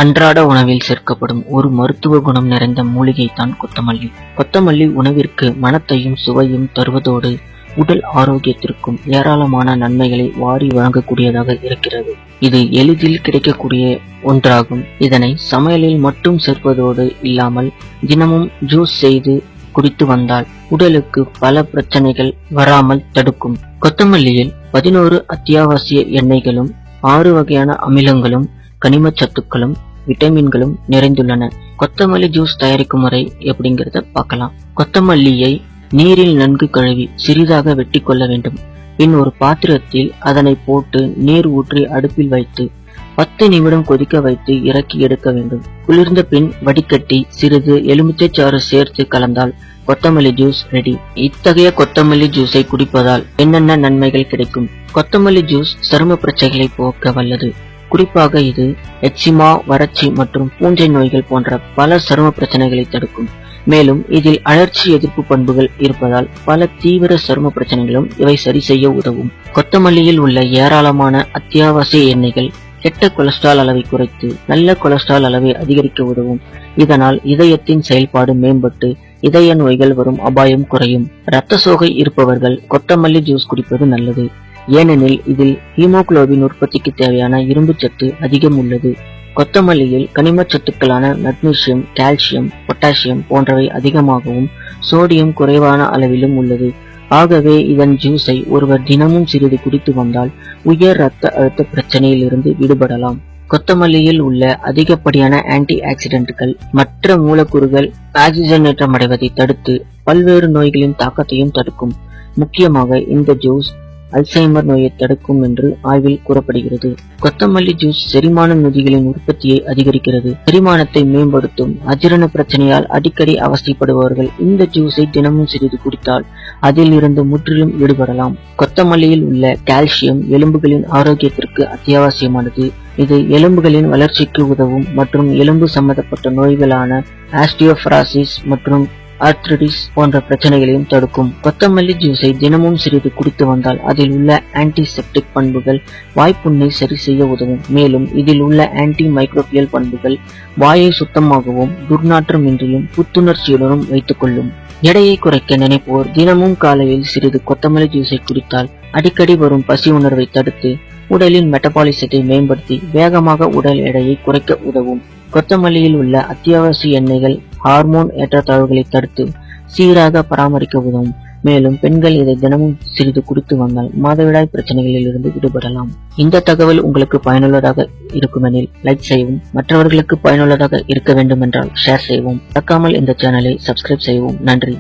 அன்றாட உணவில் சேர்க்கப்படும் ஒரு மருத்துவ குணம் நிறைந்த மூலிகைதான் கொத்தமல்லி. கொத்தமல்லி உணவிற்கு மணத்தையும் சுவையும் தருவதோடு உடல் ஆரோக்கியத்திற்கும் ஏராளமான நன்மைகளை வாரி வழங்கக்கூடியதாக இருக்கிறது. இது எளிதில் கிடைக்கக்கூடிய ஒன்றாகும். இதனை சமையலில் மட்டும் சேர்ப்பதோடு இல்லாமல் தினமும் ஜூஸ் செய்து குடித்து வந்தால் உடலுக்கு பல பிரச்சனைகள் வராமல் தடுக்கும். கொத்தமல்லியில் 11 அத்தியாவசிய எண்ணெய்களும் 6 வகையான அமிலங்களும் கனிமச்சத்துக்களும் விட்டமின்களும் நிறைந்துள்ளன. கொத்தமல்லி ஜூஸ் தயாரிக்கும் முறை எப்படிங்கிறத பார்க்கலாம். கொத்தமல்லியை நீரில் நன்கு கழுவி சிறிதாக வெட்டி கொள்ள வேண்டும். பின் ஒரு பாத்திரத்தில் அதனை போட்டு நீர் ஊற்றி அடுப்பில் வைத்து 10 நிமிடம் கொதிக்க வைத்து இறக்கி எடுக்க வேண்டும். குளிர்ந்த பின் வடிகட்டி சிறிது எலுமிச்சை சாறு சேர்த்து கலந்தால் கொத்தமல்லி ஜூஸ் ரெடி. இத்தகைய கொத்தமல்லி ஜூஸை குடிப்பதால் என்னென்ன நன்மைகள் கிடைக்கும்? கொத்தமல்லி ஜூஸ் சரும பிரச்சனைகளை போக்க வல்லது. குறிப்பாக இது எக்ஸிமா, வறட்சி மற்றும் பூஞ்சை நோய்கள் போன்ற பல சரும பிரச்சனைகளை தடுக்கும். மேலும் இதில் அழற்சி எதிர்ப்பு பண்புகள் இருப்பதால் பல தீவிர சரும பிரச்சனைகளும் இவை சரி செய்ய உதவும். கொத்தமல்லியில் உள்ள ஏராளமான அத்தியாவசிய எண்ணெய்கள் கெட்ட கொலஸ்ட்ரால் அளவை குறைத்து நல்ல கொலஸ்ட்ரால் அளவை அதிகரிக்க உதவும். இதனால் இதயத்தின் செயல்பாடு மேம்பட்டு இதய நோய்கள் வரும் அபாயம் குறையும். இரத்த சோகை இருப்பவர்கள் கொத்தமல்லி ஜூஸ் குடிப்பது நல்லது. ஏனெனில் இதில் ஹீமோகுளோபின் உற்பத்திக்கு தேவையான இரும்பு சத்து அதிகம் உள்ளது. கொத்தமல்லியில் கனிமச்சத்துக்களான மக்னீசியம், கால்சியம், பொட்டாசியம் போன்றவை அதிகமாகவும் சோடியம் குறைவான அளவிலும் உள்ளது. ஆகவே இதன் ஜூஸை ஒருவர் தினமும் சிறிது குடித்து வந்தால் உயர் இரத்த அழுத்த பிரச்சனையில் இருந்து விடுபடலாம். கொத்தமல்லியில் உள்ள அதிகப்படியான ஆன்டி ஆக்சிடென்ட்கள் மற்ற மூலக்கூறுகள் ஆக்சிஜனேற்றம் அடைவதை தடுத்து பல்வேறு நோய்களின் தாக்கத்தையும் தடுக்கும். முக்கியமாக இந்த ஜூஸ் அல்சைமர் நோயை தடுக்கும் என்று ஆய்வில் கூறப்படுகிறது. கொத்தமல்லி ஜூஸ் செரிமான நொதிகளின் உற்பத்தியை அதிகரிக்கிறது. செரிமானத்தை மேம்படுத்தும். அஜீரண பிரச்சனையால் அடிக்கடி அவஸ்தைப்படுபவர்கள் இந்த ஜூஸை தினமும் சிறிது குடித்தால் அதில் இருந்து முற்றிலும் விடுபடலாம். கொத்தமல்லியில் உள்ள கால்சியம் எலும்புகளின் ஆரோக்கியத்திற்கு அத்தியாவசியமானது. இது எலும்புகளின் வளர்ச்சிக்கு உதவும் மற்றும் எலும்பு சம்பந்தப்பட்ட நோய்களான ஆஸ்டியோபராசிஸ் மற்றும் ஆர்த்ரிடிஸ் போன்ற பிரச்சனைகளையும் தடுக்கும். கொத்தமல்லி ஜூஸை தினமும் சிறிது குடித்து வந்தால் அதில் உள்ள ஆன்டிசெப்டிக் பண்புகள் வாய்ப்புண்ணை சரி செய்ய உதவும். மேலும் இதில் உள்ள ஆன்டி மைக்ரோபியல் பண்புகள் வாயை சுத்தமாகவும் துர்நாற்றமின்றியும் புத்துணர்ச்சியுடனும் வைத்துக் கொள்ளும். எடையை குறைக்க நினைப்போர் தினமும் காலையில் சிறிது கொத்தமல்லி ஜூஸை குடித்தால் அடிக்கடி வரும் பசி உணர்வை தடுத்து உடலின் மெட்டபாலிசத்தை மேம்படுத்தி வேகமாக உடல் எடையை குறைக்க உதவும். கொத்தமல்லியில் உள்ள அத்தியாவசிய எண்ணெய்கள் ஹார்மோன் ஏற்றத்தாழ்வுகளை தடுத்து சீராக பராமரிக்க உதவும். மேலும் பெண்கள் இதை தினமும் சிறிது குடித்து வந்தால் மாதவிடாய் பிரச்சனைகளில் இருந்து விடுபடலாம். இந்த தகவல் உங்களுக்கு பயனுள்ளதாக இருக்குமெனில் லைக் செய்யவும், மற்றவர்களுக்கு பயனுள்ளதாக இருக்க வேண்டும் என்றால் ஷேர் செய்யவும். மறக்காமல் இந்த சேனலை சப்ஸ்கிரைப் செய்யவும். நன்றி.